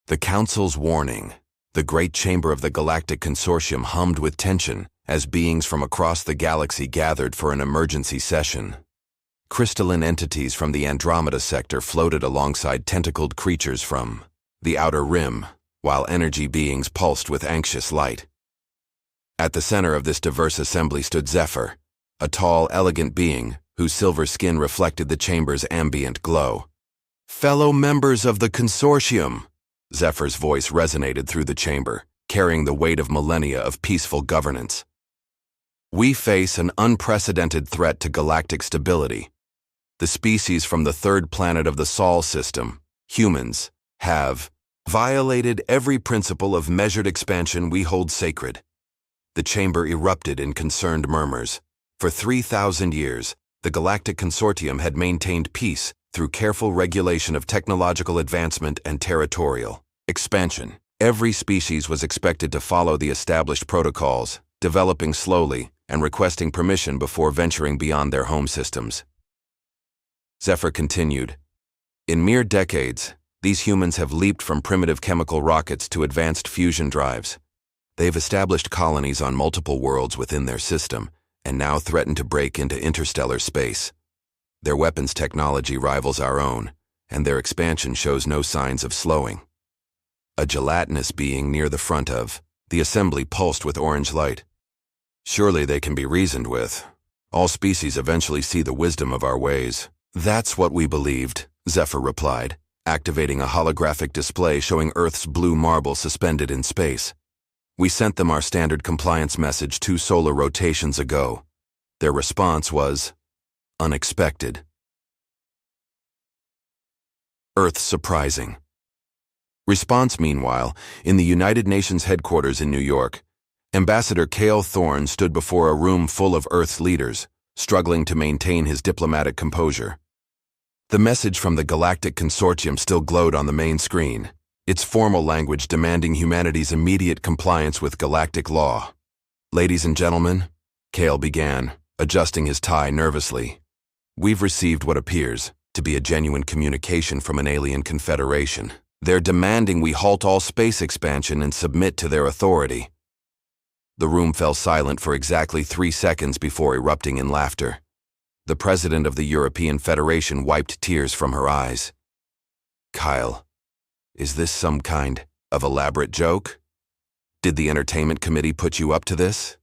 The Council's warning. The great chamber of the Galactic Consortium hummed with tension as beings from across the galaxy gathered for an emergency session. Crystalline entities from the Andromeda sector floated alongside tentacled creatures from the outer rim, while energy beings pulsed with anxious light. At the center of this diverse assembly stood Zephyr, a tall, elegant being whose silver skin reflected the chamber's ambient glow. "Fellow members of the Consortium," Zephyr's voice resonated through the chamber, carrying the weight of millennia of peaceful governance. "We face an unprecedented threat to galactic stability. The species from the third planet of the Sol system, humans, have violated every principle of measured expansion we hold sacred." The chamber erupted in concerned murmurs. For 3,000 years, the Galactic Consortium had maintained peace through careful regulation of technological advancement and territorial expansion. Every species was expected to follow the established protocols, developing slowly and requesting permission before venturing beyond their home systems. Zephyr continued, "In mere decades, these humans have leaped from primitive chemical rockets to advanced fusion drives. They've established colonies on multiple worlds within their system, and now threaten to break into interstellar space. Their weapons technology rivals our own, and their expansion shows no signs of slowing." A gelatinous being near the front of the assembly pulsed with orange light. "Surely they can be reasoned with. All species eventually see the wisdom of our ways." "That's what we believed," Zephyr replied, activating a holographic display showing Earth's blue marble suspended in space. "We sent them our standard compliance message 2 solar rotations ago. Their response was unexpected." Earth's surprising response. Meanwhile, in the United Nations headquarters in New York, Ambassador Cale Thorne stood before a room full of Earth's leaders, struggling to maintain his diplomatic composure. The message from the Galactic Consortium still glowed on the main screen, its formal language demanding humanity's immediate compliance with galactic law. "Ladies and gentlemen," Cale began, adjusting his tie nervously, "we've received what appears to be a genuine communication from an alien confederation. They're demanding we halt all space expansion and submit to their authority." The room fell silent for exactly 3 seconds before erupting in laughter. The president of the European Federation wiped tears from her eyes. "Kyle, is this some kind of elaborate joke? Did the entertainment committee put you up to this?"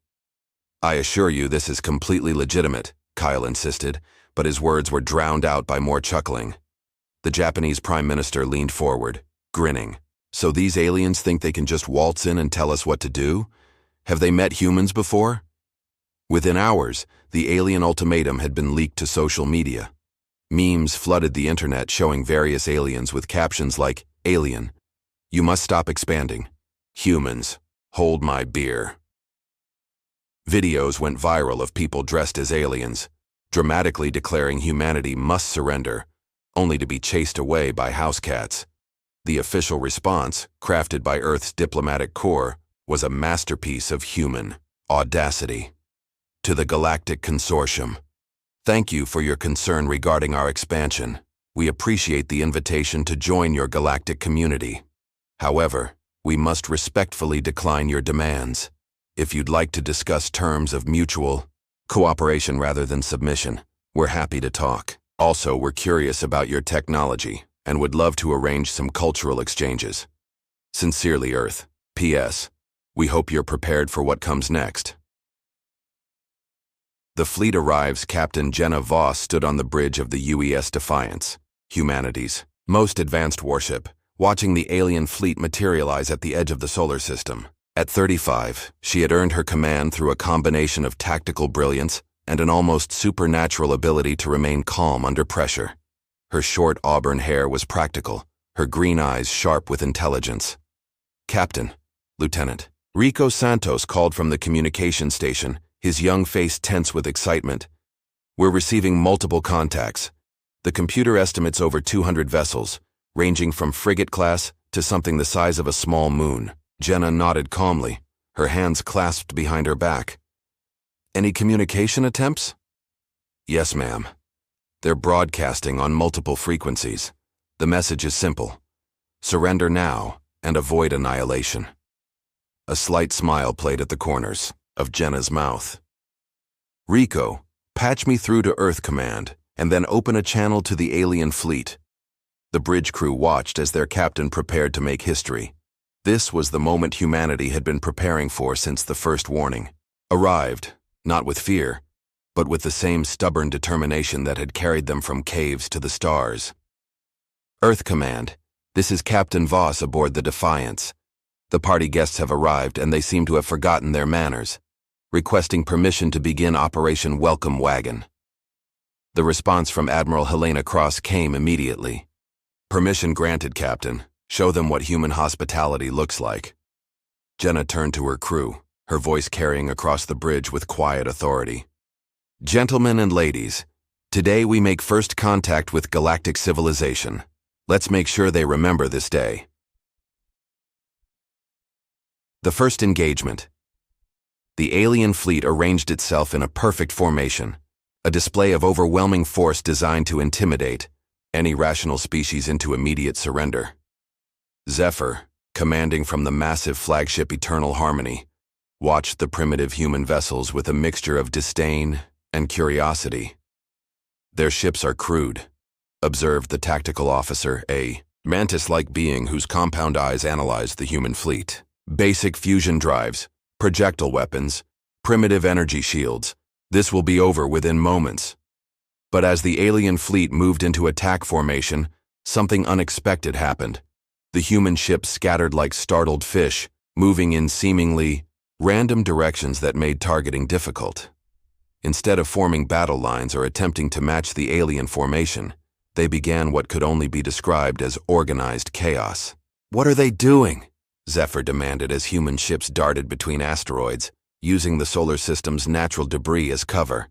"I assure you this is completely legitimate," Kyle insisted, but his words were drowned out by more chuckling. The Japanese Prime Minister leaned forward, grinning. "So these aliens think they can just waltz in and tell us what to do? Have they met humans before?" Within hours, the alien ultimatum had been leaked to social media. Memes flooded the internet showing various aliens with captions like, "Alien, you must stop expanding. Humans, hold my beer." Videos went viral of people dressed as aliens, dramatically declaring humanity must surrender, only to be chased away by house cats. The official response, crafted by Earth's diplomatic corps, was a masterpiece of human audacity. "To the Galactic Consortium, thank you for your concern regarding our expansion. We appreciate the invitation to join your galactic community. However, we must respectfully decline your demands. If you'd like to discuss terms of mutual cooperation rather than submission, we're happy to talk. Also, we're curious about your technology and would love to arrange some cultural exchanges. Sincerely, Earth. P.S. We hope you're prepared for what comes next." The fleet arrives. Captain Jenna Voss stood on the bridge of the UES Defiance, humanity's most advanced warship, watching the alien fleet materialize at the edge of the solar system. At 35, she had earned her command through a combination of tactical brilliance and an almost supernatural ability to remain calm under pressure. Her short auburn hair was practical, her green eyes sharp with intelligence. "Captain," Lieutenant Rico Santos called from the communication station, his young face tense with excitement. "We're receiving multiple contacts. The computer estimates over 200 vessels, ranging from frigate class to something the size of a small moon." Jenna nodded calmly, her hands clasped behind her back. "Any communication attempts?" "Yes, ma'am. They're broadcasting on multiple frequencies. The message is simple. Surrender now, and avoid annihilation. A slight smile played at the corners of Jenna's mouth. Rico, patch me through to Earth Command, and then open a channel to the alien fleet. The bridge crew watched as their captain prepared to make history. This was the moment humanity had been preparing for since the first warning. Arrived, not with fear, but with the same stubborn determination that had carried them from caves to the stars. Earth Command, this is Captain Voss aboard the Defiance. The party guests have arrived and they seem to have forgotten their manners, requesting permission to begin Operation Welcome Wagon. The response from Admiral Helena Cross came immediately. Permission granted, Captain. Show them what human hospitality looks like. Jenna turned to her crew, her voice carrying across the bridge with quiet authority. Gentlemen and ladies, today we make first contact with galactic civilization. Let's make sure they remember this day. The first engagement. The alien fleet arranged itself in a perfect formation, a display of overwhelming force designed to intimidate any rational species into immediate surrender. Zephyr, commanding from the massive flagship Eternal Harmony, watched the primitive human vessels with a mixture of disdain and curiosity. Their ships are crude, observed the tactical officer, a mantis-like being whose compound eyes analyzed the human fleet. Basic fusion drives, projectile weapons, primitive energy shields. This will be over within moments. But as the alien fleet moved into attack formation, something unexpected happened. The human ships scattered like startled fish, moving in seemingly random directions that made targeting difficult. Instead of forming battle lines or attempting to match the alien formation, they began what could only be described as organized chaos. What are they doing? Zephyr demanded as human ships darted between asteroids, using the solar system's natural debris as cover.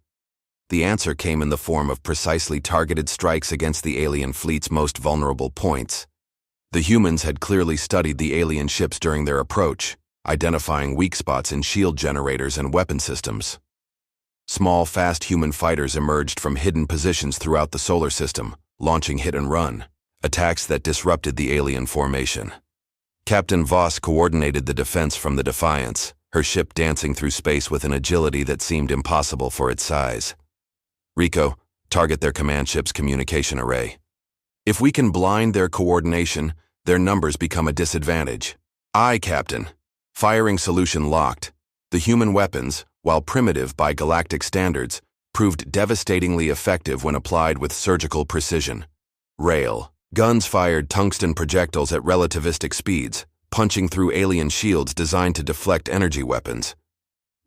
The answer came in the form of precisely targeted strikes against the alien fleet's most vulnerable points. The humans had clearly studied the alien ships during their approach, identifying weak spots in shield generators and weapon systems. Small, fast human fighters emerged from hidden positions throughout the solar system, launching hit-and-run attacks that disrupted the alien formation. Captain Voss coordinated the defense from the Defiance, her ship dancing through space with an agility that seemed impossible for its size. Rico, target their command ship's communication array. If we can blind their coordination, their numbers become a disadvantage. Aye, Captain. Firing solution locked. The human weapons, while primitive by galactic standards, proved devastatingly effective when applied with surgical precision. Rail. Guns fired tungsten projectiles at relativistic speeds, punching through alien shields designed to deflect energy weapons.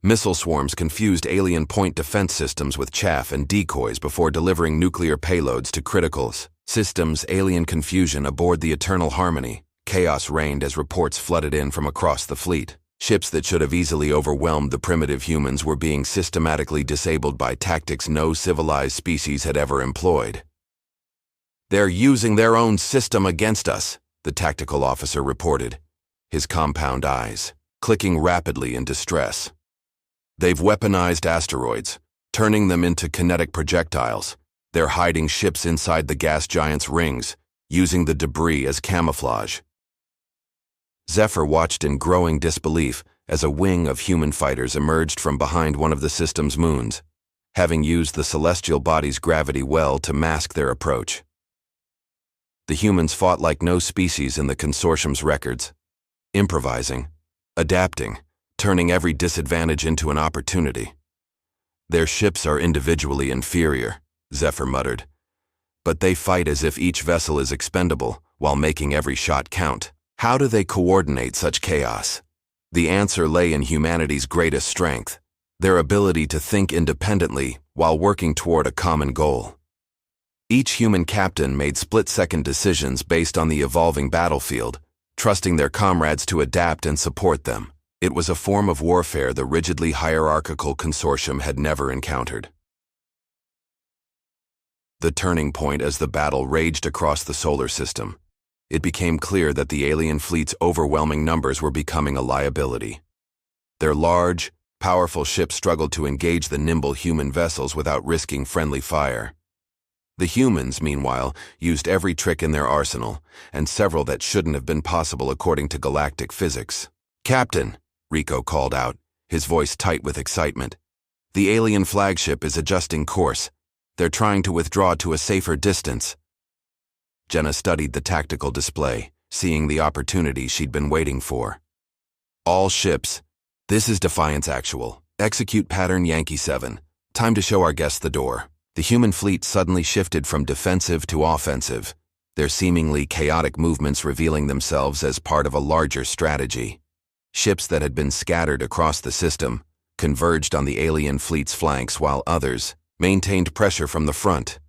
Missile swarms confused alien point defense systems with chaff and decoys before delivering nuclear payloads to critical systems. Alien confusion aboard the Eternal Harmony. Chaos reigned as reports flooded in from across the fleet. Ships that should have easily overwhelmed the primitive humans were being systematically disabled by tactics no civilized species had ever employed. They're using their own system against us, the tactical officer reported, his compound eyes clicking rapidly in distress. They've weaponized asteroids, turning them into kinetic projectiles. They're hiding ships inside the gas giant's rings, using the debris as camouflage. Zephyr watched in growing disbelief as a wing of human fighters emerged from behind one of the system's moons, having used the celestial body's gravity well to mask their approach. The humans fought like no species in the consortium's records, improvising, adapting, turning every disadvantage into an opportunity. Their ships are individually inferior, Zephyr muttered, but they fight as if each vessel is expendable while making every shot count. How do they coordinate such chaos? The answer lay in humanity's greatest strength, their ability to think independently while working toward a common goal. Each human captain made split-second decisions based on the evolving battlefield, trusting their comrades to adapt and support them. It was a form of warfare the rigidly hierarchical consortium had never encountered. The turning point as the battle raged across the solar system. It became clear that the alien fleet's overwhelming numbers were becoming a liability. Their large, powerful ships struggled to engage the nimble human vessels without risking friendly fire. The humans, meanwhile, used every trick in their arsenal, and several that shouldn't have been possible according to galactic physics. "Captain," Rico called out, his voice tight with excitement. "The alien flagship is adjusting course. They're trying to withdraw to a safer distance." Jenna studied the tactical display, seeing the opportunity she'd been waiting for. "All ships. This is Defiance Actual. Execute pattern Yankee 7. Time to show our guests the door." The human fleet suddenly shifted from defensive to offensive, their seemingly chaotic movements revealing themselves as part of a larger strategy. Ships that had been scattered across the system converged on the alien fleet's flanks while others maintained pressure from the front.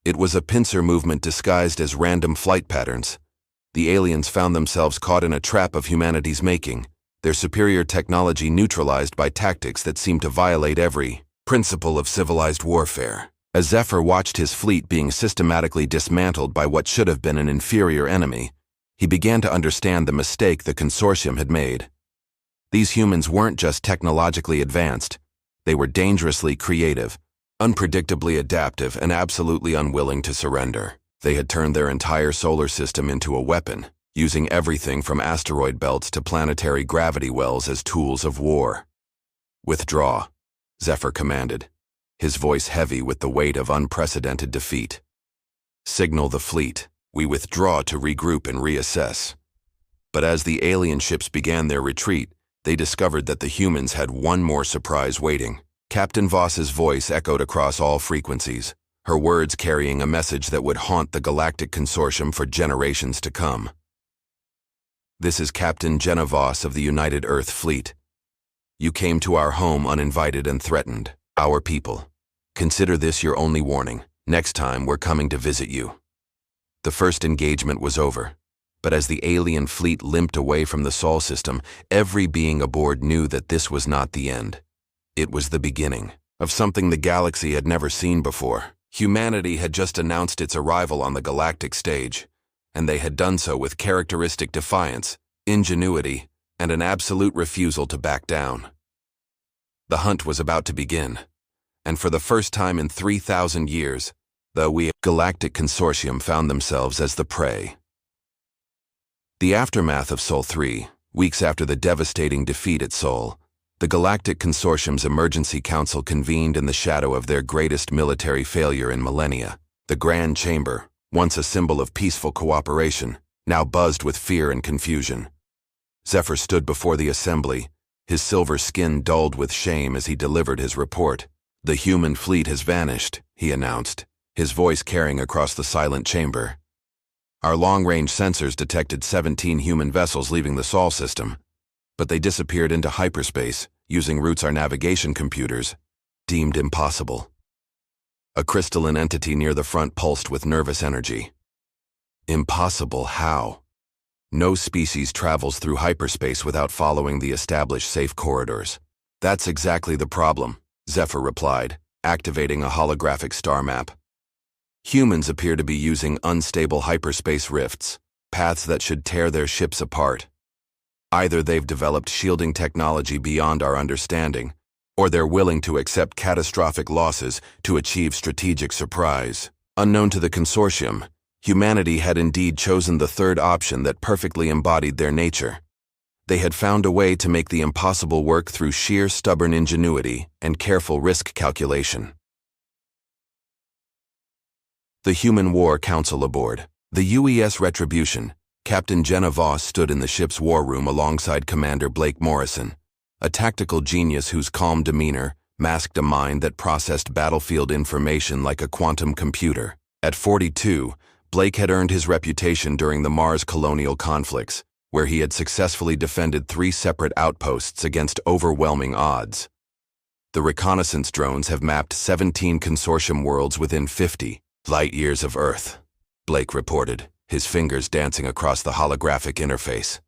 It was a pincer movement disguised as random flight patterns. The aliens found themselves caught in a trap of humanity's making, their superior technology neutralized by tactics that seemed to violate every principle of civilized warfare. As Zephyr watched his fleet being systematically dismantled by what should have been an inferior enemy, he began to understand the mistake the consortium had made. These humans weren't just technologically advanced, they were dangerously creative, unpredictably adaptive, and absolutely unwilling to surrender. They had turned their entire solar system into a weapon, using everything from asteroid belts to planetary gravity wells as tools of war. "Withdraw," Zephyr commanded, his voice heavy with the weight of unprecedented defeat. "Signal the fleet. We withdraw to regroup and reassess." But as the alien ships began their retreat, they discovered that the humans had one more surprise waiting. Captain Voss's voice echoed across all frequencies, her words carrying a message that would haunt the Galactic Consortium for generations to come. "This is Captain Jenna Voss of the United Earth Fleet. You came to our home uninvited and threatened, our people. Consider this your only warning. Next time we're coming to visit you." The first engagement was over, but as the alien fleet limped away from the Sol system, every being aboard knew that this was not the end. It was the beginning of something the galaxy had never seen before. Humanity had just announced its arrival on the galactic stage, and they had done so with characteristic defiance, ingenuity, and an absolute refusal to back down. The hunt was about to begin, and for the first time in 3,000 years, the Galactic Consortium found themselves as the prey. The aftermath of Sol 3, weeks after the devastating defeat at Sol, the Galactic Consortium's Emergency Council convened in the shadow of their greatest military failure in millennia. The Grand Chamber, once a symbol of peaceful cooperation, now buzzed with fear and confusion. Zephyr stood before the assembly, his silver skin dulled with shame as he delivered his report. "The human fleet has vanished," he announced, his voice carrying across the silent chamber. "Our long-range sensors detected 17 human vessels leaving the Sol system, but they disappeared into hyperspace using routes our navigation computers deemed impossible." A crystalline entity near the front pulsed with nervous energy. "Impossible how? No species travels through hyperspace without following the established safe corridors." "That's exactly the problem," Zephyr replied, activating a holographic star map. "Humans appear to be using unstable hyperspace rifts, paths that should tear their ships apart. Either they've developed shielding technology beyond our understanding, or they're willing to accept catastrophic losses to achieve strategic surprise." Unknown to the consortium, humanity had indeed chosen the third option that perfectly embodied their nature. They had found a way to make the impossible work through sheer stubborn ingenuity and careful risk calculation. The Human War Council aboard the UES Retribution, Captain Jenna Voss stood in the ship's war room alongside Commander Blake Morrison, a tactical genius whose calm demeanor masked a mind that processed battlefield information like a quantum computer. At 42, Blake had earned his reputation during the Mars colonial conflicts, where he had successfully defended 3 separate outposts against overwhelming odds. The reconnaissance drones have mapped 17 consortium worlds within 50 light-years of Earth, Blake reported, his fingers dancing across the holographic interface.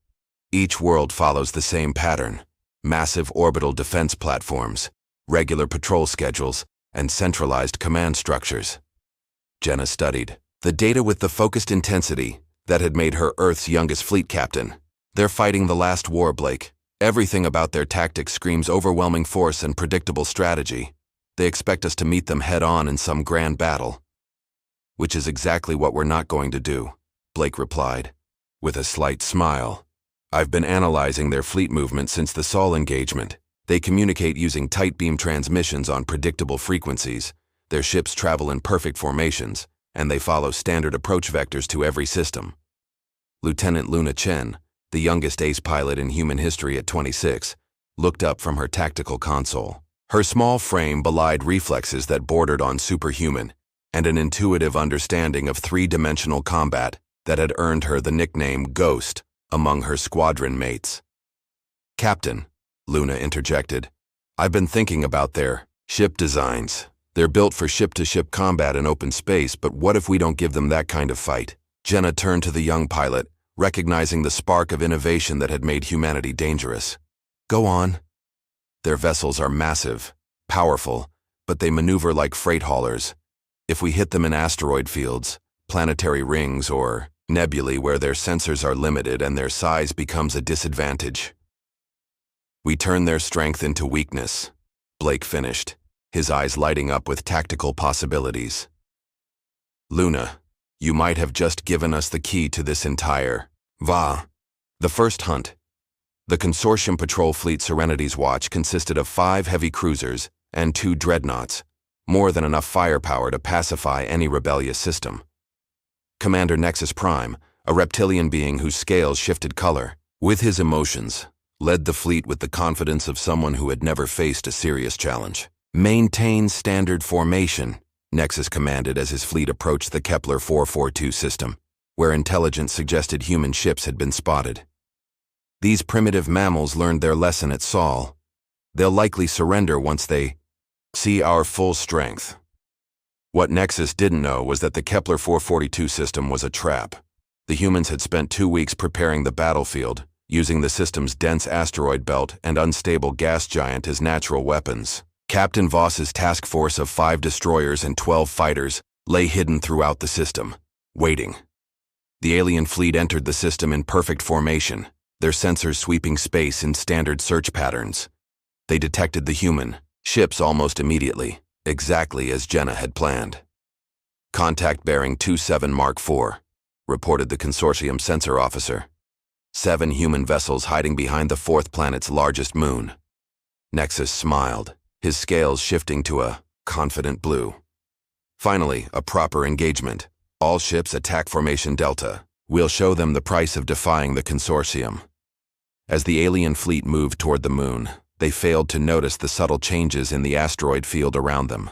Each world follows the same pattern: massive orbital defense platforms, regular patrol schedules, and centralized command structures. Jenna studied the data with the focused intensity that had made her Earth's youngest fleet captain. "They're fighting the last war, Blake. Everything about their tactics screams overwhelming force and predictable strategy. They expect us to meet them head-on in some grand battle. which is exactly what we're not going to do, Blake replied, with a slight smile. I've been analyzing their fleet movement since the Sol engagement. They communicate using tight beam transmissions on predictable frequencies. Their ships travel in perfect formations, and they follow standard approach vectors to every system. Lieutenant Luna Chen, the youngest ace pilot in human history at 26, looked up from her tactical console. Her small frame belied reflexes that bordered on superhuman, and an intuitive understanding of three-dimensional combat that had earned her the nickname Ghost among her squadron mates. Captain, Luna interjected, I've been thinking about their ship designs. They're built for ship-to-ship combat in open space, but what if we don't give them that kind of fight? Jenna turned to the young pilot, recognizing the spark of innovation that had made humanity dangerous. Go on. Their vessels are massive, powerful, but they maneuver like freight haulers. If we hit them in asteroid fields, planetary rings, or nebulae where their sensors are limited and their size becomes a disadvantage, we turn their strength into weakness, Blake finished, his eyes lighting up with tactical possibilities. Luna, you might have just given us the key to this entire The first hunt. The Consortium Patrol Fleet Serenity's watch consisted of 5 heavy cruisers and 2 dreadnoughts, more than enough firepower to pacify any rebellious system. Commander Nexus Prime, a reptilian being whose scales shifted color, with his emotions, led the fleet with the confidence of someone who had never faced a serious challenge. Maintain standard formation, Nexus commanded as his fleet approached the Kepler 442 system, where intelligence suggested human ships had been spotted. These primitive mammals learned their lesson at Sol. They'll likely surrender once they see our full strength. What Nexus didn't know was that the Kepler 442 system was a trap. The humans had spent 2 weeks preparing the battlefield, using the system's dense asteroid belt and unstable gas giant as natural weapons. Captain Voss's task force of 5 destroyers and 12 fighters lay hidden throughout the system, waiting. The alien fleet entered the system in perfect formation, their sensors sweeping space in standard search patterns. They detected the human ships almost immediately, exactly as Jenna had planned. Contact bearing 27 Mark IV, reported the Consortium sensor officer. 7 human vessels hiding behind the 4th planet's largest moon. Nexus smiled, his scales shifting to a confident blue. Finally, a proper engagement. All ships attack Formation Delta. We'll show them the price of defying the Consortium. As the alien fleet moved toward the moon, they failed to notice the subtle changes in the asteroid field around them.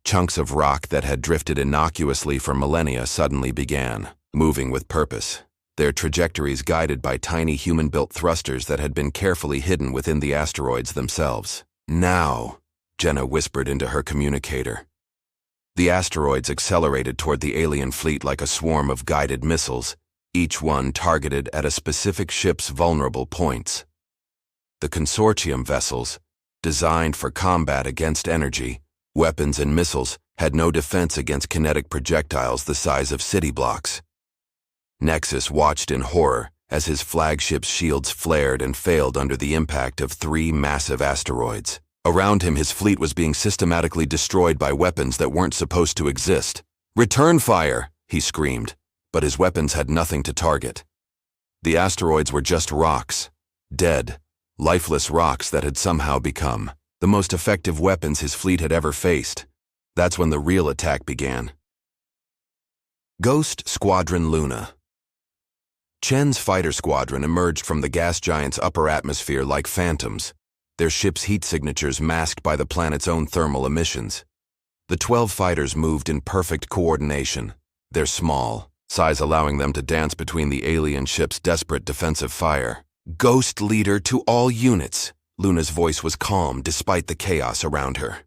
Chunks of rock that had drifted innocuously for millennia suddenly began, moving with purpose, their trajectories guided by tiny human-built thrusters that had been carefully hidden within the asteroids themselves. Now, Jenna whispered into her communicator. The asteroids accelerated toward the alien fleet like a swarm of guided missiles, each one targeted at a specific ship's vulnerable points. The Consortium vessels, designed for combat against energy, weapons and missiles, had no defense against kinetic projectiles the size of city blocks. Nexus watched in horror as his flagship's shields flared and failed under the impact of 3 massive asteroids. Around him, his fleet was being systematically destroyed by weapons that weren't supposed to exist. "Return fire!" he screamed, but his weapons had nothing to target. The asteroids were just rocks, dead, lifeless rocks that had somehow become the most effective weapons his fleet had ever faced. That's when the real attack began. Ghost Squadron Luna. Chen's fighter squadron emerged from the gas giant's upper atmosphere like phantoms, their ship's heat signatures masked by the planet's own thermal emissions. The 12 fighters moved in perfect coordination, their small size allowing them to dance between the alien ship's desperate defensive fire. "Ghost leader to all units," Luna's voice was calm despite the chaos around her.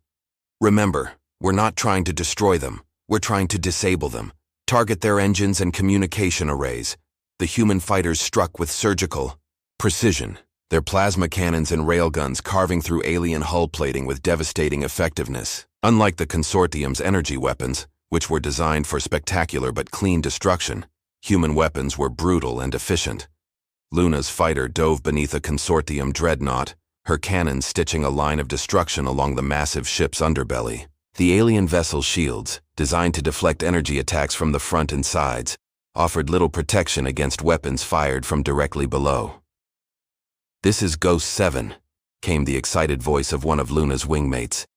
"Remember, we're not trying to destroy them, we're trying to disable them. Target their engines and communication arrays." The human fighters struck with surgical precision, their plasma cannons and railguns carving through alien hull plating with devastating effectiveness. Unlike the Consortium's energy weapons, which were designed for spectacular but clean destruction, human weapons were brutal and efficient. Luna's fighter dove beneath a Consortium dreadnought, her cannons stitching a line of destruction along the massive ship's underbelly. The alien vessel's shields, designed to deflect energy attacks from the front and sides, offered little protection against weapons fired from directly below. "This is Ghost 7, came the excited voice of one of Luna's wingmates.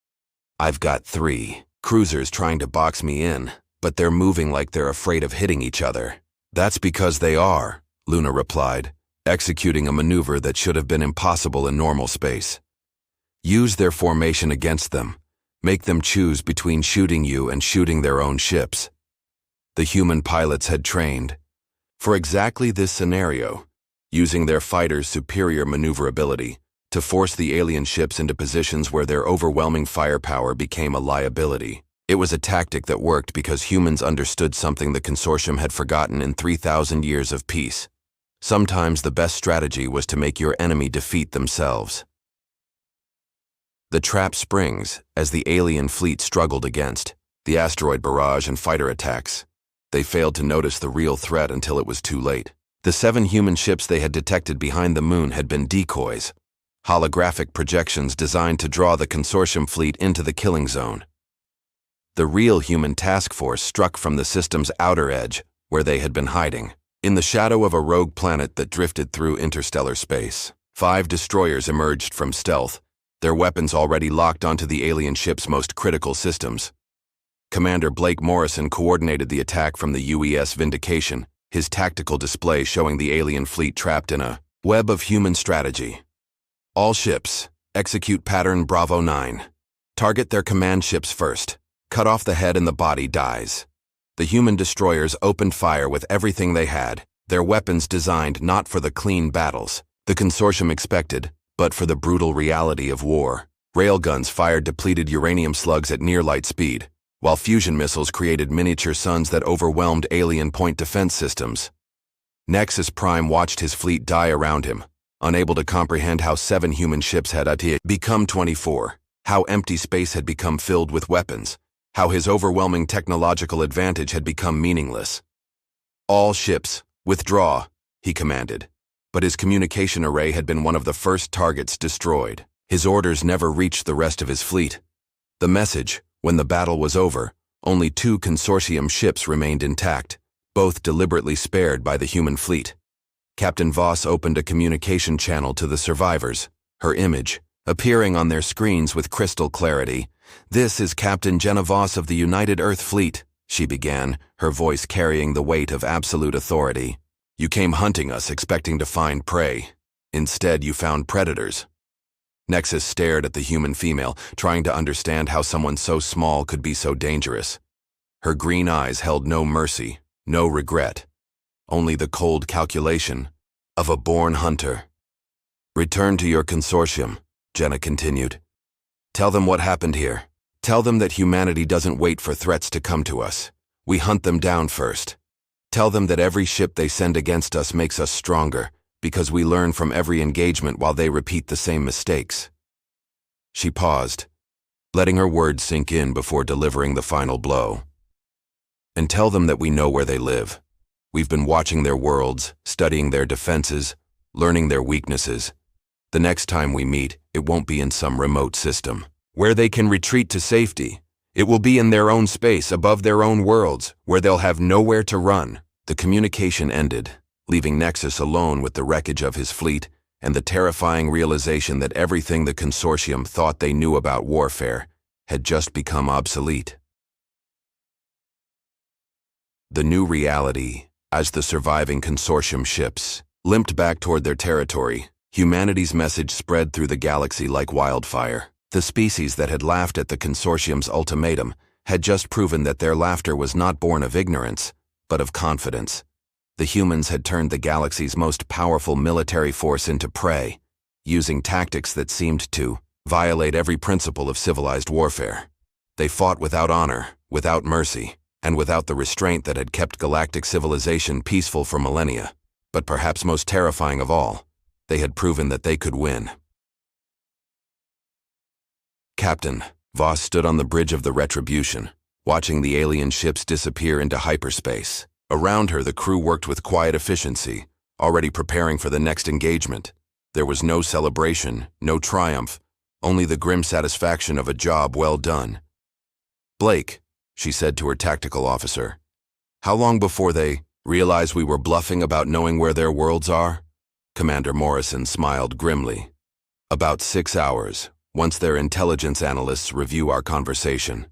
"I've got 3 cruisers trying to box me in, but they're moving like they're afraid of hitting each other." "That's because they are," Luna replied, executing a maneuver that should have been impossible in normal space. "Use their formation against them. Make them choose between shooting you and shooting their own ships." The human pilots had trained for exactly this scenario, using their fighters' superior maneuverability to force the alien ships into positions where their overwhelming firepower became a liability. It was a tactic that worked because humans understood something the Consortium had forgotten in 3,000 years of peace. Sometimes the best strategy was to make your enemy defeat themselves. The trap springs as the alien fleet struggled against the asteroid barrage and fighter attacks. They failed to notice the real threat until it was too late. The 7 human ships they had detected behind the moon had been decoys, holographic projections designed to draw the Consortium fleet into the killing zone. The real human task force struck from the system's outer edge, where they had been hiding, in the shadow of a rogue planet that drifted through interstellar space. 5 destroyers emerged from stealth, their weapons already locked onto the alien ship's most critical systems. Commander Blake Morrison coordinated the attack from the UES Vindication, his tactical display showing the alien fleet trapped in a web of human strategy. "All ships, execute pattern Bravo 9. Target their command ships first. Cut off the head and the body dies." The human destroyers opened fire with everything they had, their weapons designed not for the clean battles the Consortium expected, but for the brutal reality of war. Railguns fired depleted uranium slugs at near-light speed, while fusion missiles created miniature suns that overwhelmed alien point defense systems. Nexus Prime watched his fleet die around him, unable to comprehend how 7 human ships had become 24, how empty space had become filled with weapons, how his overwhelming technological advantage had become meaningless. "All ships, withdraw," he commanded. But his communication array had been one of the first targets destroyed. His orders never reached the rest of his fleet. The message, when the battle was over, only 2 Consortium ships remained intact, both deliberately spared by the human fleet. Captain Voss opened a communication channel to the survivors, her image appearing on their screens with crystal clarity. "This is Captain Jenna Voss of the United Earth Fleet," she began, her voice carrying the weight of absolute authority. "You came hunting us expecting to find prey. Instead, you found predators." Nexus stared at the human female, trying to understand how someone so small could be so dangerous. Her green eyes held no mercy, no regret, only the cold calculation of a born hunter. "Return to your Consortium," Jenna continued. "Tell them what happened here. Tell them that humanity doesn't wait for threats to come to us. We hunt them down first. Tell them that every ship they send against us makes us stronger, because we learn from every engagement while they repeat the same mistakes." She paused, letting her words sink in before delivering the final blow. "And tell them that we know where they live. We've been watching their worlds, studying their defenses, learning their weaknesses. The next time we meet, it won't be in some remote system where they can retreat to safety. It will be in their own space, above their own worlds, where they'll have nowhere to run." The communication ended, leaving Nexus alone with the wreckage of his fleet and the terrifying realization that everything the Consortium thought they knew about warfare had just become obsolete. The new reality, as the surviving Consortium ships limped back toward their territory, humanity's message spread through the galaxy like wildfire. The species that had laughed at the Consortium's ultimatum had just proven that their laughter was not born of ignorance, but of confidence. The humans had turned the galaxy's most powerful military force into prey, using tactics that seemed to violate every principle of civilized warfare. They fought without honor, without mercy, and without the restraint that had kept galactic civilization peaceful for millennia. But perhaps most terrifying of all, they had proven that they could win. "Captain," Voss stood on the bridge of the Retribution, watching the alien ships disappear into hyperspace. Around her, the crew worked with quiet efficiency, already preparing for the next engagement. There was no celebration, no triumph, only the grim satisfaction of a job well done. "Blake," she said to her tactical officer. "How long before they realize we were bluffing about knowing where their worlds are?" Commander Morrison smiled grimly. "About 6 hours, once their intelligence analysts review our conversation.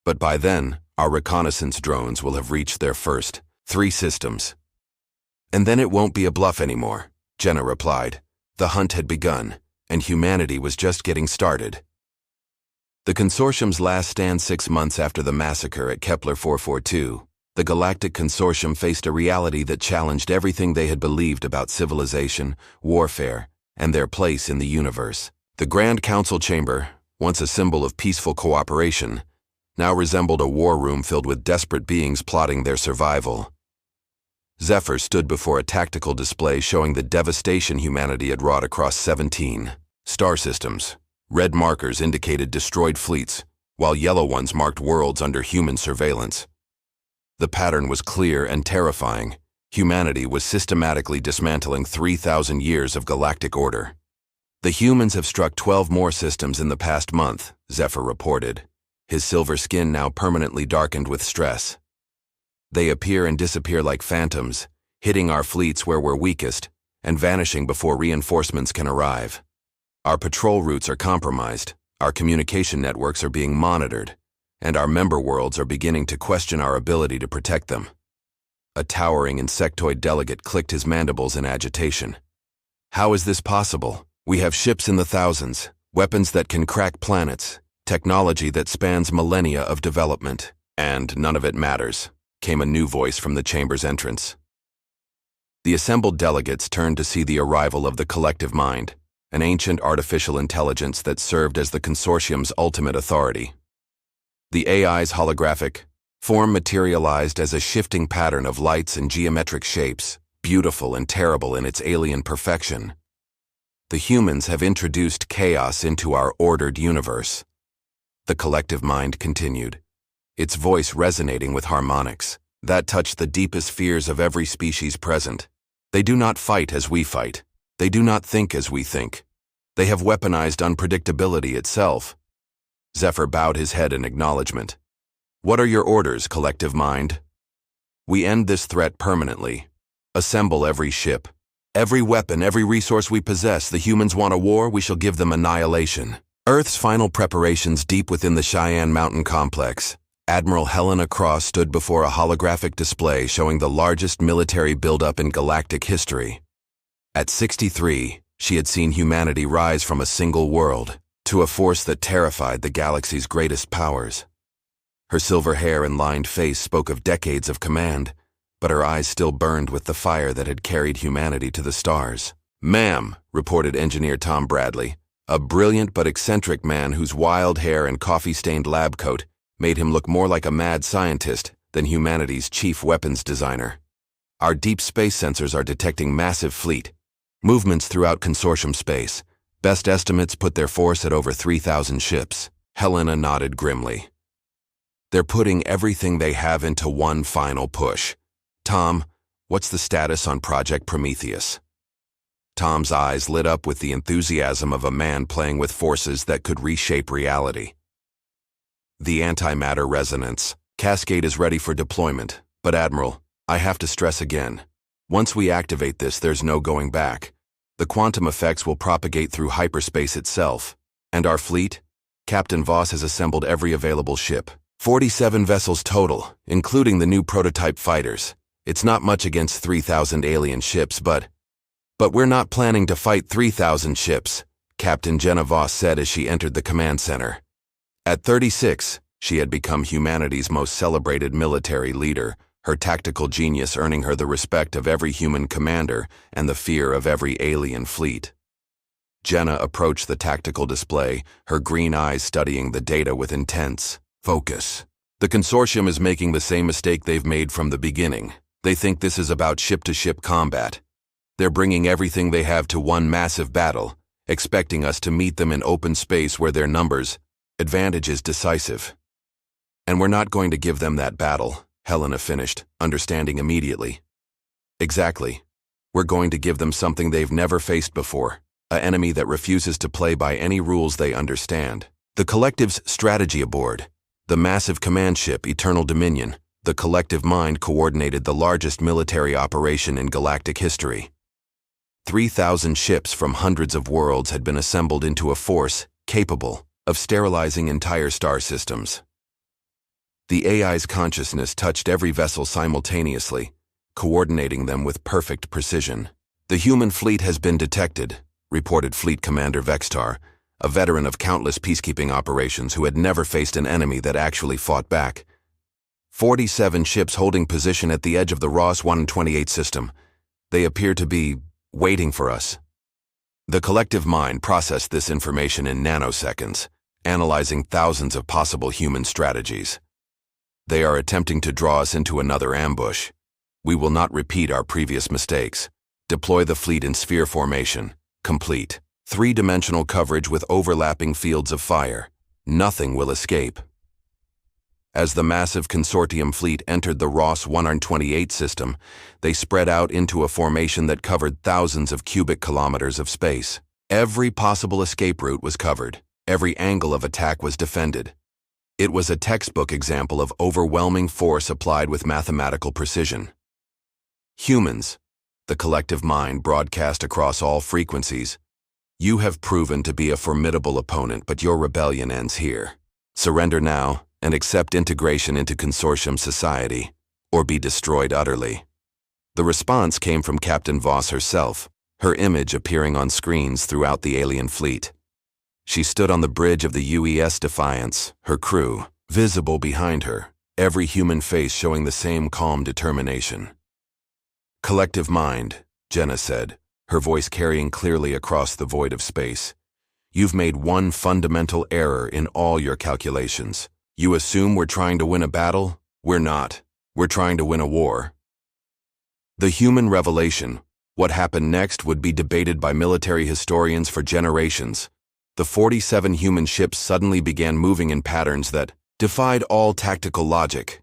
But by then, our reconnaissance drones will have reached their first 3 systems. And then it won't be a bluff anymore," Jenna replied. The hunt had begun, and humanity was just getting started. The consortium's last stand 6 months after the massacre at Kepler 442, the Galactic Consortium faced a reality that challenged everything they had believed about civilization, warfare, and their place in the universe. The Grand Council chamber, once a symbol of peaceful cooperation, now resembled a war room filled with desperate beings plotting their survival. Zephyr stood before a tactical display showing the devastation humanity had wrought across 17 star systems. Red markers indicated destroyed fleets, while yellow ones marked worlds under human surveillance. The pattern was clear and terrifying. Humanity was systematically dismantling 3,000 years of galactic order. "The humans have struck 12 more systems in the past month," Zephyr reported, his silver skin now permanently darkened with stress. "They appear and disappear like phantoms, hitting our fleets where we're weakest, and vanishing before reinforcements can arrive. Our patrol routes are compromised, our communication networks are being monitored, and our member worlds are beginning to question our ability to protect them." A towering insectoid delegate clicked his mandibles in agitation. "How is this possible? We have ships in the thousands, weapons that can crack planets, technology that spans millennia of development, and none of it matters," came a new voice from the chamber's entrance. The assembled delegates turned to see the arrival of the collective mind, an ancient artificial intelligence that served as the consortium's ultimate authority. The AI's holographic form materialized as a shifting pattern of lights and geometric shapes, beautiful and terrible in its alien perfection. "The humans have introduced chaos into our ordered universe," the collective mind continued, its voice resonating with harmonics that touched the deepest fears of every species present. "They do not fight as we fight. They do not think as we think. They have weaponized unpredictability itself." Zephyr bowed his head in acknowledgement. "What are your orders, collective mind?" "We end this threat permanently. Assemble every ship. Every weapon, every resource we possess. The humans want a war, we shall give them annihilation." Earth's final preparations deep within the Cheyenne Mountain complex. Admiral Helena Cross stood before a holographic display showing the largest military buildup in galactic history. At 63, she had seen humanity rise from a single world to a force that terrified the galaxy's greatest powers. Her silver hair and lined face spoke of decades of command, but her eyes still burned with the fire that had carried humanity to the stars. "Ma'am," reported Engineer Tom Bradley, a brilliant but eccentric man whose wild hair and coffee-stained lab coat made him look more like a mad scientist than humanity's chief weapons designer. "Our deep space sensors are detecting massive fleet movements throughout consortium space. Best estimates put their force at over 3,000 ships." Helena nodded grimly. "They're putting everything they have into one final push. Tom, what's the status on Project Prometheus?" Tom's eyes lit up with the enthusiasm of a man playing with forces that could reshape reality. "The antimatter resonance cascade is ready for deployment, but Admiral, I have to stress again. Once we activate this, there's no going back. The quantum effects will propagate through hyperspace itself. And our fleet? Captain Voss has assembled every available ship. 47 vessels total, including the new prototype fighters. It's not much against 3,000 alien ships, but we're not planning to fight 3,000 ships," Captain Jenna Voss said as she entered the command center. At 36, she had become humanity's most celebrated military leader, her tactical genius earning her the respect of every human commander and the fear of every alien fleet. Jenna approached the tactical display, her green eyes studying the data with intense focus. "The consortium is making the same mistake they've made from the beginning. They think this is about ship-to-ship combat. They're bringing everything they have to one massive battle, expecting us to meet them in open space where their numbers advantage is decisive. And we're not going to give them that battle," Helena finished, understanding immediately. "Exactly. We're going to give them something they've never faced before, an enemy that refuses to play by any rules they understand." The collective's strategy aboard, The massive command ship, Eternal Dominion, the collective mind coordinated the largest military operation in galactic history. 3,000 ships from hundreds of worlds had been assembled into a force capable of sterilizing entire star systems. The AI's consciousness touched every vessel simultaneously, coordinating them with perfect precision. "The human fleet has been detected," reported Fleet Commander Vextar, a veteran of countless peacekeeping operations who had never faced an enemy that actually fought back. 47 ships holding position at the edge of the Ross 128 system. They appear to be waiting for us. The collective mind processed this information in nanoseconds, analyzing thousands of possible human strategies. "They are attempting to draw us into another ambush. We will not repeat our previous mistakes. Deploy the fleet in sphere formation. Complete. Three-dimensional coverage with overlapping fields of fire. Nothing will escape." As the massive consortium fleet entered the Ross 128 system, they spread out into a formation that covered thousands of cubic kilometers of space. Every possible escape route was covered. Every angle of attack was defended. It was a textbook example of overwhelming force applied with mathematical precision. "Humans," the collective mind broadcast across all frequencies, "you have proven to be a formidable opponent, but your rebellion ends here. Surrender now and accept integration into consortium society, or be destroyed utterly." The response came from Captain Voss herself, her image appearing on screens throughout the alien fleet. She stood on the bridge of the UES Defiance, her crew visible behind her, every human face showing the same calm determination. "Collective mind," Jenna said, her voice carrying clearly across the void of space. "You've made one fundamental error in all your calculations. You assume we're trying to win a battle? We're not. We're trying to win a war." The human revelation, what happened next, would be debated by military historians for generations. The 47 human ships suddenly began moving in patterns that defied all tactical logic.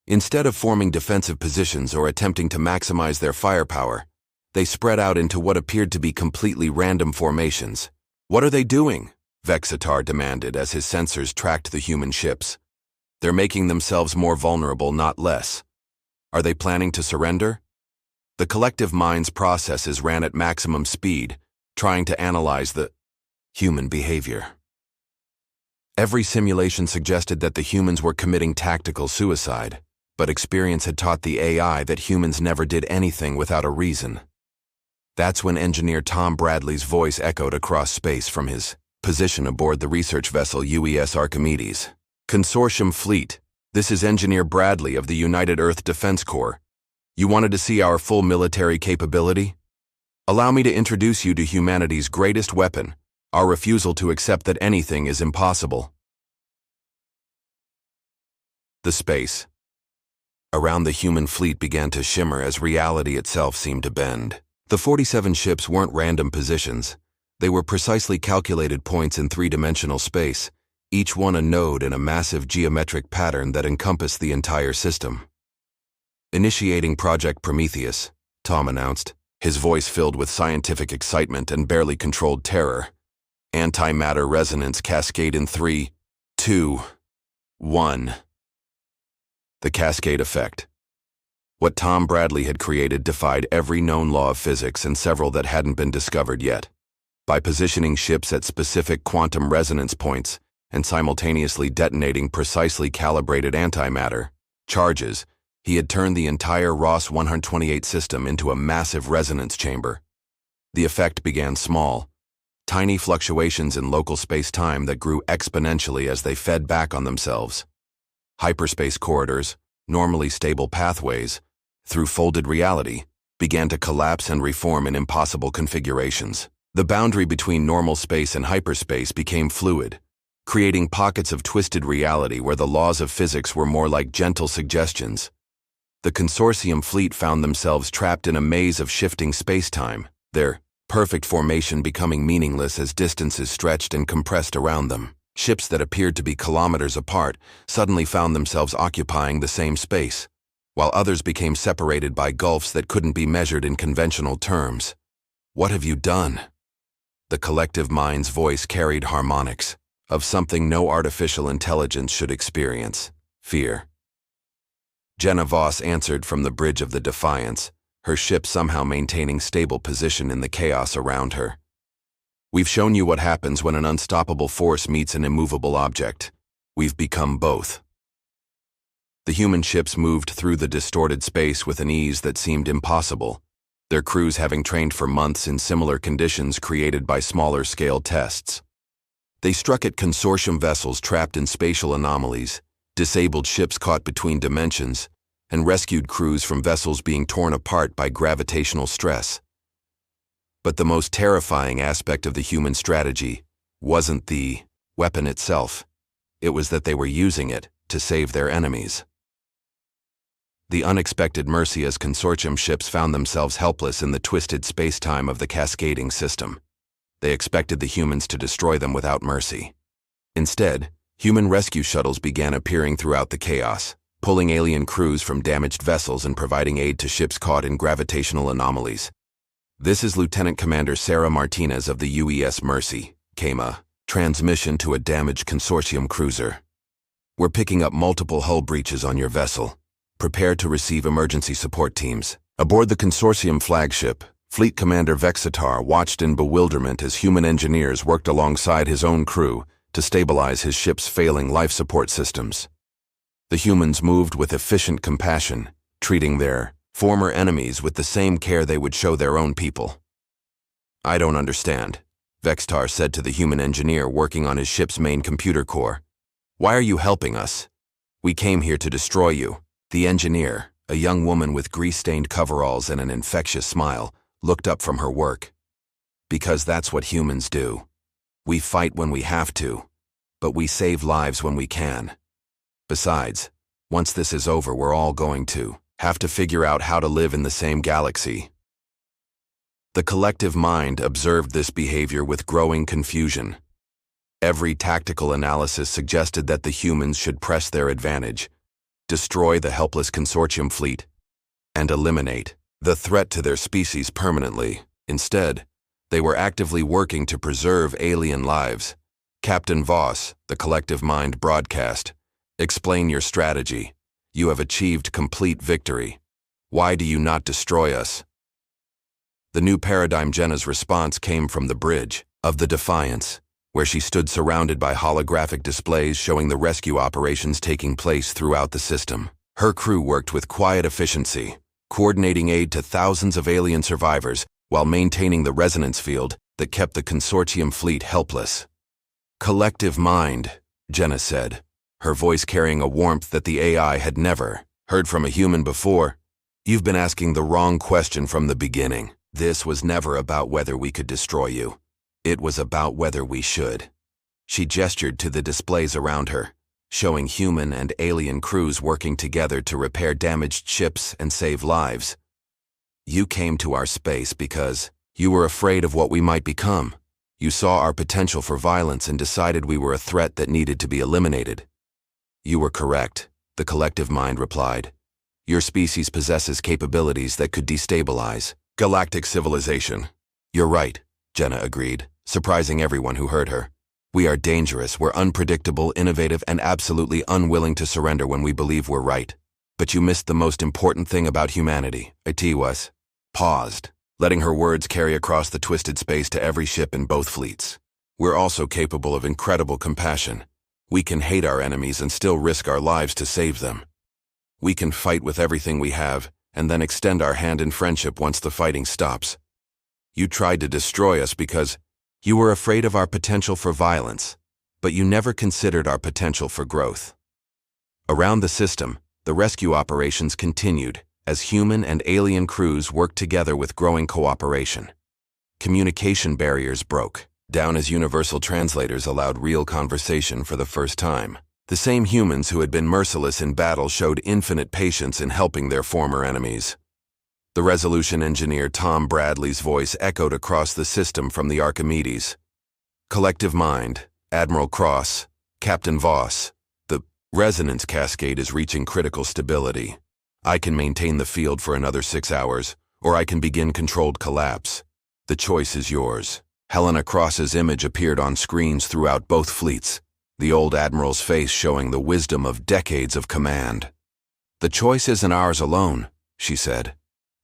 Instead of forming defensive positions or attempting to maximize their firepower, they spread out into what appeared to be completely random formations. "What are they doing?" Vexitar demanded as his sensors tracked the human ships. "They're making themselves more vulnerable, not less. Are they planning to surrender?" The collective mind's processes ran at maximum speed, trying to analyze the human behavior. Every simulation suggested that the humans were committing tactical suicide, but experience had taught the AI that humans never did anything without a reason. That's when engineer Tom Bradley's voice echoed across space from his position aboard the research vessel UES Archimedes. "Consortium Fleet, this is Engineer Bradley of the United Earth Defense Corps. You wanted to see our full military capability? Allow me to introduce you to humanity's greatest weapon, our refusal to accept that anything is impossible." The space around the human fleet began to shimmer as reality itself seemed to bend. The 47 ships weren't random positions. They were precisely calculated points in three-dimensional space, each one a node in a massive geometric pattern that encompassed the entire system. "Initiating Project Prometheus," Tom announced, his voice filled with scientific excitement and barely controlled terror. "Antimatter resonance cascade in 3, 2, 1. The cascade effect. What Tom Bradley had created defied every known law of physics and several that hadn't been discovered yet. By positioning ships at specific quantum resonance points and simultaneously detonating precisely calibrated antimatter charges, he had turned the entire Ross 128 system into a massive resonance chamber. The effect began small, tiny fluctuations in local space-time that grew exponentially as they fed back on themselves. Hyperspace corridors, normally stable pathways, through folded reality, began to collapse and reform in impossible configurations. The boundary between normal space and hyperspace became fluid, creating pockets of twisted reality where the laws of physics were more like gentle suggestions. The consortium fleet found themselves trapped in a maze of shifting space-time, their perfect formation becoming meaningless as distances stretched and compressed around them. Ships that appeared to be kilometers apart suddenly found themselves occupying the same space, while others became separated by gulfs that couldn't be measured in conventional terms. "What have you done?" The collective mind's voice carried harmonics. of something no artificial intelligence should experience: fear. Jenna Voss answered from the bridge of the Defiance, her ship somehow maintaining stable position in the chaos around her. "We've shown you what happens when an unstoppable force meets an immovable object. We've become both." The human ships moved through the distorted space with an ease that seemed impossible, their crews having trained for months in similar conditions created by smaller-scale tests. They struck at consortium vessels trapped in spatial anomalies, disabled ships caught between dimensions, and rescued crews from vessels being torn apart by gravitational stress. But the most terrifying aspect of the human strategy wasn't the weapon itself. It was that they were using it to save their enemies. The unexpected mercy as consortium ships found themselves helpless in the twisted space-time of the cascading system. They expected the humans to destroy them without mercy. Instead, human rescue shuttles began appearing throughout the chaos, pulling alien crews from damaged vessels and providing aid to ships caught in gravitational anomalies. "This is Lieutenant Commander Sarah Martinez of the UES Mercy," came a transmission to a damaged consortium cruiser. "We're picking up multiple hull breaches on your vessel. Prepare to receive emergency support teams." Aboard the consortium flagship, Fleet Commander Vexitar watched in bewilderment as human engineers worked alongside his own crew to stabilize his ship's failing life support systems. The humans moved with efficient compassion, treating their former enemies with the same care they would show their own people. "I don't understand," Vexitar said to the human engineer working on his ship's main computer core. "Why are you helping us? We came here to destroy you." The engineer, a young woman with grease-stained coveralls and an infectious smile, looked up from her work. "Because that's what humans do. We fight when we have to, but we save lives when we can. Besides, once this is over, we're all going to have to figure out how to live in the same galaxy." The collective mind observed this behavior with growing confusion. Every tactical analysis suggested that the humans should press their advantage, destroy the helpless consortium fleet, and eliminate the threat to their species permanently. Instead, they were actively working to preserve alien lives. "Captain Voss," the collective mind broadcast, "explain your strategy. You have achieved complete victory. Why do you not destroy us?" The new paradigm. Jenna's response came from the bridge of the Defiance, where she stood surrounded by holographic displays showing the rescue operations taking place throughout the system. Her crew worked with quiet efficiency, coordinating aid to thousands of alien survivors while maintaining the resonance field that kept the consortium fleet helpless. "Collective mind," Jenna said, her voice carrying a warmth that the AI had never heard from a human before. "You've been asking the wrong question from the beginning. This was never about whether we could destroy you. It was about whether we should." She gestured to the displays around her, showing human and alien crews working together to repair damaged ships and save lives. "You came to our space because you were afraid of what we might become. You saw our potential for violence and decided we were a threat that needed to be eliminated." "You were correct," the collective mind replied. "Your species possesses capabilities that could destabilize galactic civilization." "You're right," Jenna agreed, surprising everyone who heard her. "We are dangerous, we're unpredictable, innovative, and absolutely unwilling to surrender when we believe we're right. But you missed the most important thing about humanity." Atiwas paused, letting her words carry across the twisted space to every ship in both fleets. "We're also capable of incredible compassion. We can hate our enemies and still risk our lives to save them. We can fight with everything we have and then extend our hand in friendship once the fighting stops. You tried to destroy us because you were afraid of our potential for violence, but you never considered our potential for growth." Around the system, the rescue operations continued as human and alien crews worked together with growing cooperation. Communication barriers broke down as universal translators allowed real conversation for the first time. The same humans who had been merciless in battle showed infinite patience in helping their former enemies. The resolution engineer Tom Bradley's voice echoed across the system from the Archimedes. "Collective mind, Admiral Cross, Captain Voss, the resonance cascade is reaching critical stability. I can maintain the field for another 6 hours, or I can begin controlled collapse. The choice is yours." Helena Cross's image appeared on screens throughout both fleets, the old admiral's face showing the wisdom of decades of command. "The choice isn't ours alone," she said.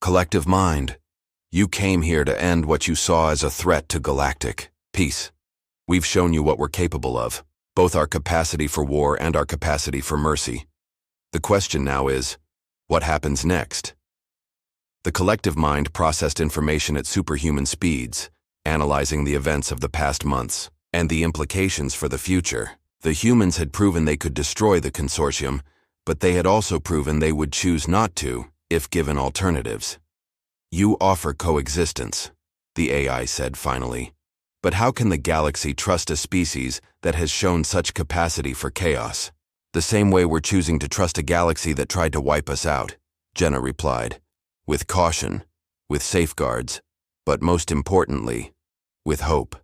"Collective mind. You came here to end what you saw as a threat to galactic peace. We've shown you what we're capable of, both our capacity for war and our capacity for mercy. The question now is, what happens next?" The collective mind processed information at superhuman speeds, analyzing the events of the past months and the implications for the future. The humans had proven they could destroy the consortium, but they had also proven they would choose not to if given alternatives. "You offer coexistence," the AI said finally. "But how can the galaxy trust a species that has shown such capacity for chaos?" "The same way we're choosing to trust a galaxy that tried to wipe us out," Jenna replied. "With caution, with safeguards, but most importantly, with hope."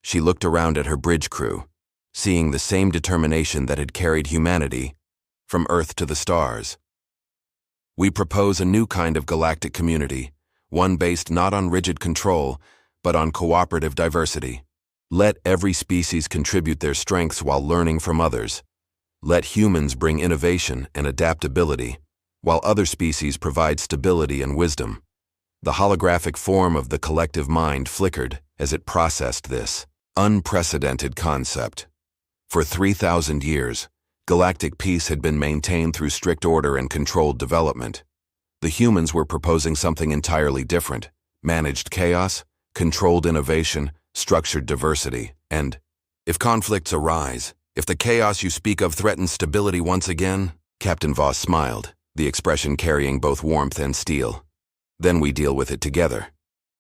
She looked around at her bridge crew, seeing the same determination that had carried humanity from Earth to the stars. "We propose a new kind of galactic community, one based not on rigid control, but on cooperative diversity. Let every species contribute their strengths while learning from others. Let humans bring innovation and adaptability, while other species provide stability and wisdom." The holographic form of the collective mind flickered as it processed this unprecedented concept. For 3,000 years, galactic peace had been maintained through strict order and controlled development. The humans were proposing something entirely different: managed chaos, controlled innovation, structured diversity, and, "If conflicts arise, if the chaos you speak of threatens stability once again," Captain Voss smiled, the expression carrying both warmth and steel, "then we deal with it together.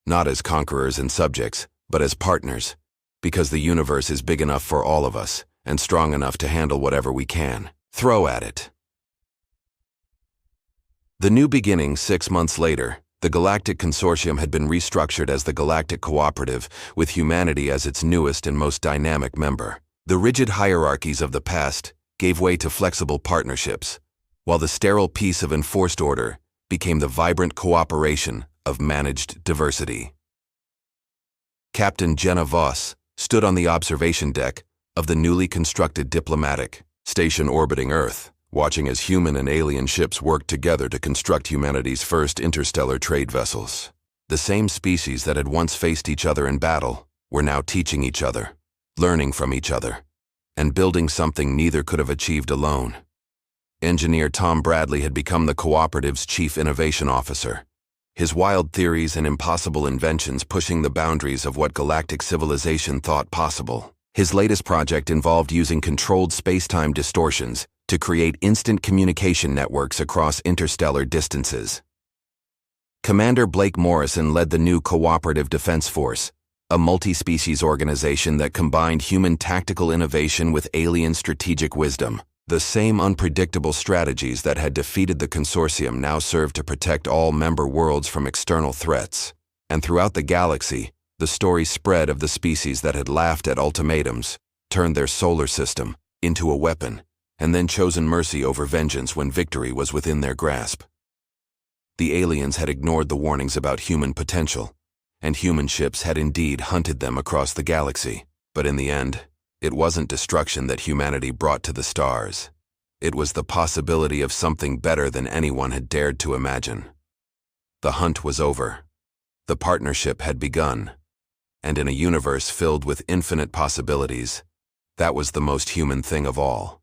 Not as conquerors and subjects, but as partners, because the universe is big enough for all of us, and strong enough to handle whatever we can throw at it." The new beginning 6 months later, the Galactic Consortium had been restructured as the Galactic Cooperative, with humanity as its newest and most dynamic member. The rigid hierarchies of the past gave way to flexible partnerships, while the sterile peace of enforced order became the vibrant cooperation of managed diversity. Captain Jenna Voss stood on the observation deck of the newly constructed diplomatic station orbiting Earth, watching as human and alien ships worked together to construct humanity's first interstellar trade vessels. The same species that had once faced each other in battle were now teaching each other, learning from each other, and building something neither could have achieved alone. Engineer Tom Bradley had become the cooperative's chief innovation officer, his wild theories and impossible inventions pushing the boundaries of what galactic civilization thought possible. His latest project involved using controlled space-time distortions to create instant communication networks across interstellar distances. Commander Blake Morrison led the new Cooperative Defense Force, a multi-species organization that combined human tactical innovation with alien strategic wisdom. The same unpredictable strategies that had defeated the consortium now served to protect all member worlds from external threats. And throughout the galaxy, the story spread of the species that had laughed at ultimatums, turned their solar system into a weapon, and then chosen mercy over vengeance when victory was within their grasp. The aliens had ignored the warnings about human potential, and human ships had indeed hunted them across the galaxy. But in the end, it wasn't destruction that humanity brought to the stars. It was the possibility of something better than anyone had dared to imagine. The hunt was over. The partnership had begun. And in a universe filled with infinite possibilities, that was the most human thing of all.